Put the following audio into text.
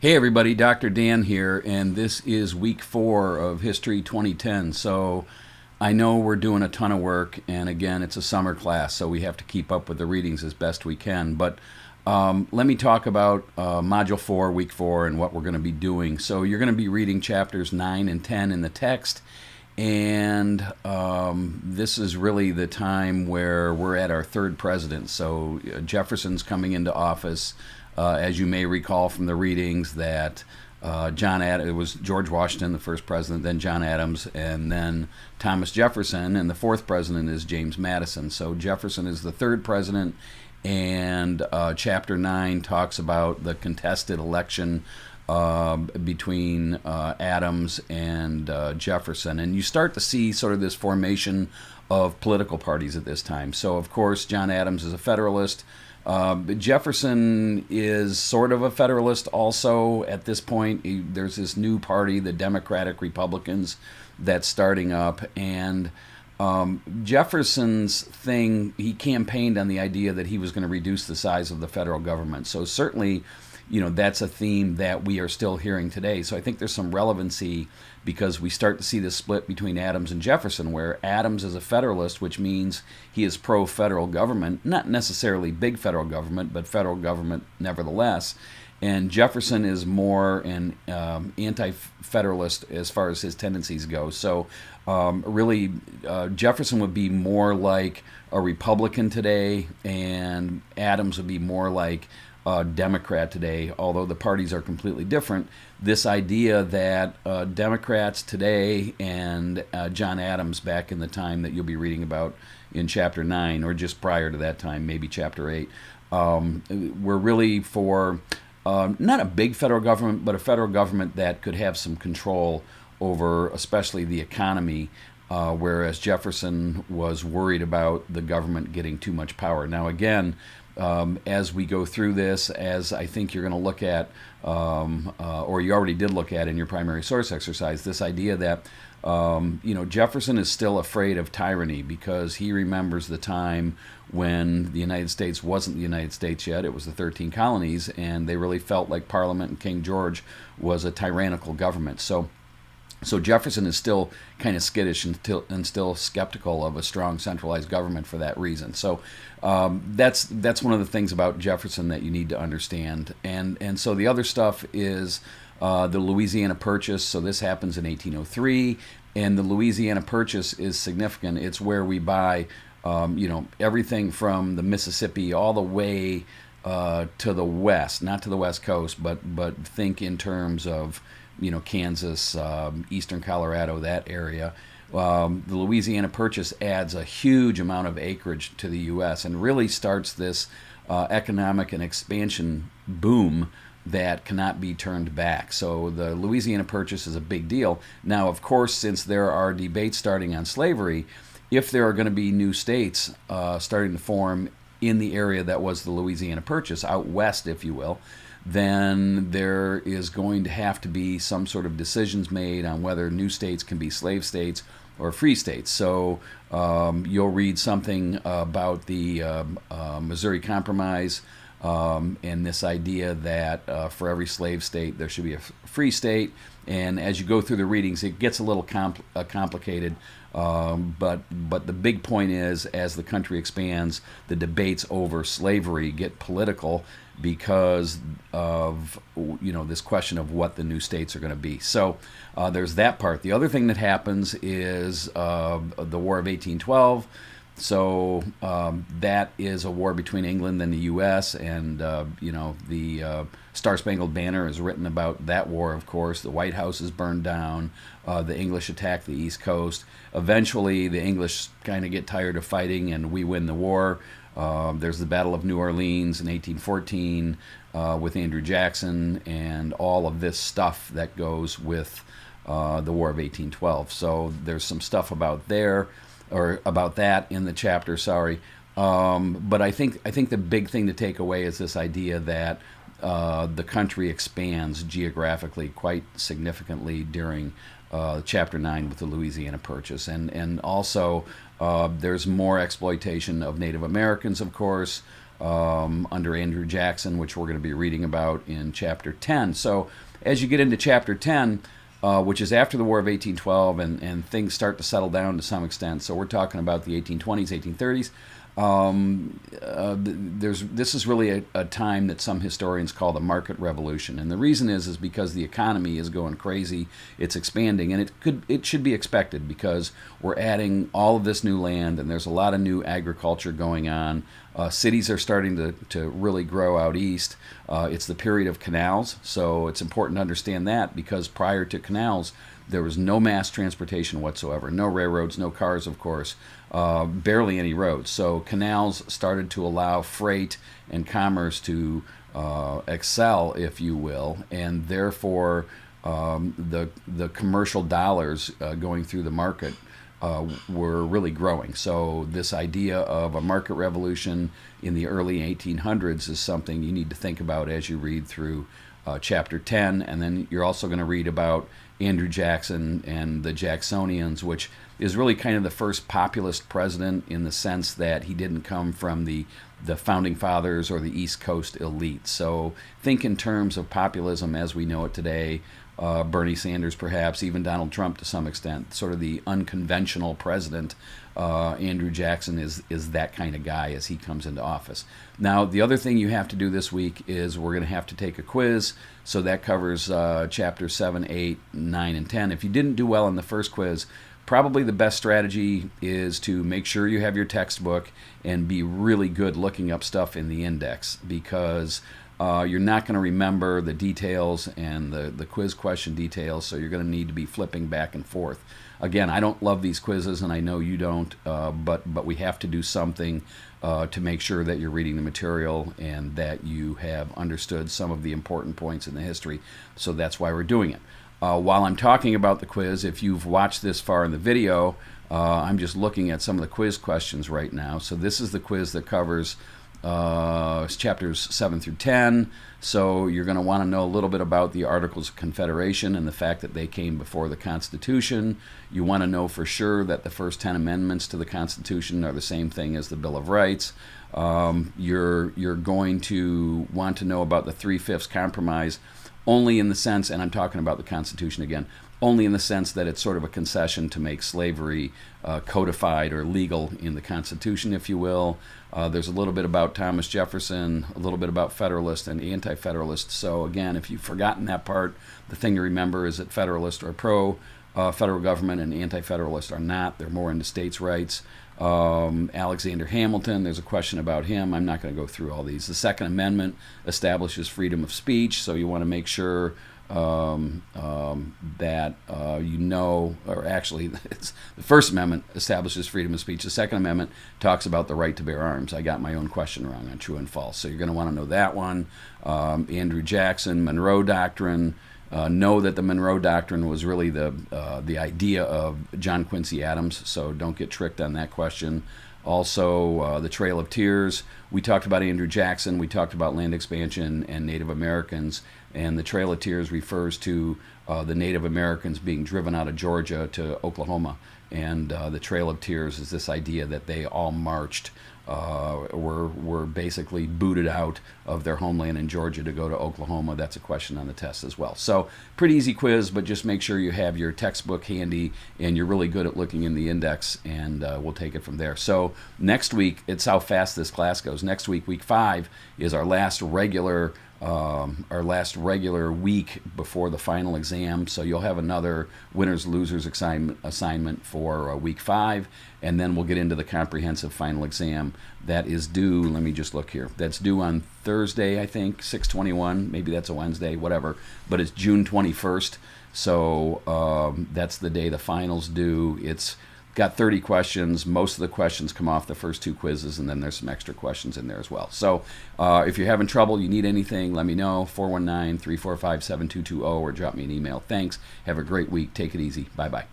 Hey everybody, Dr. Dan here, and this is week 4 of History 2010. So I know we're doing a ton of work, and again, it's a summer class, so we have to keep up with the readings as best we can. But let me talk about Module 4, Week 4, and what we're going to be doing. So you're going to be reading chapters 9 and 10 in the text, and this is really the time where we're at our third president. So Jefferson's coming into office. As you may recall from the readings, that it was George Washington, the first president, then John Adams, and then Thomas Jefferson, and the fourth president is James Madison. So Jefferson is the third president, and Chapter 9 talks about the contested election between Adams and Jefferson. And you start to see sort of this formation of political parties at this time. So, of course, John Adams is a Federalist. Jefferson is sort of a Federalist also at this point. There's this new party, the Democratic Republicans, that's starting up. And Jefferson's thing, he campaigned on the idea that he was going to reduce the size of the federal government. So certainly, that's a theme that we are still hearing today. So I think there's some relevancy because we start to see this split between Adams and Jefferson, where Adams is a Federalist, which means he is pro-federal government, not necessarily big federal government, but federal government nevertheless. And Jefferson is more an anti-federalist as far as his tendencies go. So really, Jefferson would be more like a Republican today, and Adams would be more like Democrat today, although the parties are completely different. This idea that Democrats today and John Adams back in the time that you'll be reading about in Chapter 9, or just prior to that time, maybe Chapter 8, were really for not a big federal government, but a federal government that could have some control over especially the economy, whereas Jefferson was worried about the government getting too much power. Now again, as we go through this, as I think you're going to look at, or you already did look at in your primary source exercise, this idea that Jefferson is still afraid of tyranny because he remembers the time when the United States wasn't the United States yet. It was the 13 colonies, and they really felt like Parliament and King George was a tyrannical government. So Jefferson is still kind of skittish and still skeptical of a strong centralized government for that reason. So that's one of the things about Jefferson that you need to understand. And so the other stuff is the Louisiana Purchase. So this happens in 1803, and the Louisiana Purchase is significant. It's where we buy everything from the Mississippi all the way to the west, not to the west coast, but think in terms of Kansas, eastern Colorado, that area. The Louisiana Purchase adds a huge amount of acreage to the U.S. and really starts this economic and expansion boom that cannot be turned back. So the Louisiana Purchase is a big deal. Now, of course, since there are debates starting on slavery, if there are going to be new states starting to form in the area that was the Louisiana Purchase, out west, if you will, then there is going to have to be some sort of decisions made on whether new states can be slave states or free states. So you'll read something about the Missouri Compromise and this idea that for every slave state there should be a free state. And as you go through the readings, it gets a little complicated. But the big point is, as the country expands, the debates over slavery get political because of this question of what the new states are going to be. So there's that part. The other thing that happens is the War of 1812. So that is a war between England and the U.S., and the Star-Spangled Banner is written about that war, of course. The White House is burned down. The English attack the East Coast. Eventually, the English kind of get tired of fighting, and we win the war. There's the Battle of New Orleans in 1814 with Andrew Jackson, and all of this stuff that goes with the War of 1812. So there's some stuff about that in the chapter. But I think the big thing to take away is this idea that the country expands geographically quite significantly during Chapter 9 with the Louisiana Purchase. And also there's more exploitation of Native Americans, of course. under Andrew Jackson, which we're going to be reading about in Chapter 10. So as you get into Chapter 10, which is after the War of 1812, and things start to settle down to some extent. So we're talking about the 1820s, 1830s. This is really a time that some historians call the market revolution, and the reason is because the economy is going crazy, it's expanding, and it should be expected because we're adding all of this new land, and there's a lot of new agriculture going on. Cities are starting to really grow out east. It's the period of canals, so it's important to understand that because prior to canals, there was no mass transportation whatsoever, no railroads, no cars, of course, barely any roads. So canals started to allow freight and commerce to excel, if you will, and therefore the commercial dollars going through the market were really growing. So this idea of a market revolution in the early 1800s is something you need to think about as you read through Chapter 10, and then you're also going to read about Andrew Jackson and the Jacksonians, which is really kind of the first populist president in the sense that he didn't come from the founding fathers or the East Coast elite. So think in terms of populism as we know it today. Bernie Sanders, perhaps, even Donald Trump to some extent, sort of the unconventional president. Andrew Jackson is that kind of guy as he comes into office. Now, the other thing you have to do this week is we're going to have to take a quiz. So that covers chapters 7, 8, 9, and 10. If you didn't do well in the first quiz, probably the best strategy is to make sure you have your textbook and be really good looking up stuff in the index because you're not going to remember the details and the quiz question details, so you're going to need to be flipping back and forth. Again, I don't love these quizzes, and I know you don't, but we have to do something to make sure that you're reading the material and that you have understood some of the important points in the history. So that's why we're doing it. While I'm talking about the quiz, if you've watched this far in the video, I'm just looking at some of the quiz questions right now. So this is the quiz that covers chapters 7 through 10. So you're going to want to know a little bit about the Articles of Confederation and the fact that they came before the Constitution. You want to know for sure that the first 10 amendments to the Constitution are the same thing as the Bill of Rights. You're going to want to know about the 3/5 compromise, only in the sense, and I'm talking about the Constitution again, only in the sense that it's sort of a concession to make slavery codified or legal in the Constitution, if you will. There's a little bit about Thomas Jefferson, a little bit about Federalist and Anti-Federalist. So again, if you've forgotten that part, the thing to remember is that Federalists are pro-federal government and Anti-Federalists are not. They're more into states' rights. Alexander Hamilton, there's a question about him. I'm not going to go through all these. The Second Amendment establishes freedom of speech, so you want to make sure that you know, or actually, it's, the First Amendment establishes freedom of speech. The Second Amendment talks about the right to bear arms. I got my own question wrong on true and false, so you're going to want to know that one. Andrew Jackson, Monroe Doctrine. Know that the Monroe Doctrine was really the idea of John Quincy Adams, so don't get tricked on that question. Also, the Trail of Tears. We talked about Andrew Jackson. We talked about land expansion and Native Americans. And the Trail of Tears refers to the Native Americans being driven out of Georgia to Oklahoma. And the Trail of Tears is this idea that they all marched, were basically booted out of their homeland in Georgia to go to Oklahoma. That's a question on the test as well. So pretty easy quiz, but just make sure you have your textbook handy and you're really good at looking in the index, and we'll take it from there. So next week, it's how fast this class goes. Next week, week 5, is our last regular week before the final exam. So you'll have another winners losers assignment for week 5, and then we'll get into the comprehensive final exam that is due. Let me just look here. That's due on Thursday, I think, 6/21. Maybe that's a Wednesday, whatever. But it's June 21st. So that's the day the finals due. It's got 30 questions. Most of the questions come off the first 2 quizzes, and then there's some extra questions in there as well. So if you're having trouble, you need anything, let me know. 419-345-7220 or drop me an email. Thanks. Have a great week. Take it easy. Bye-bye.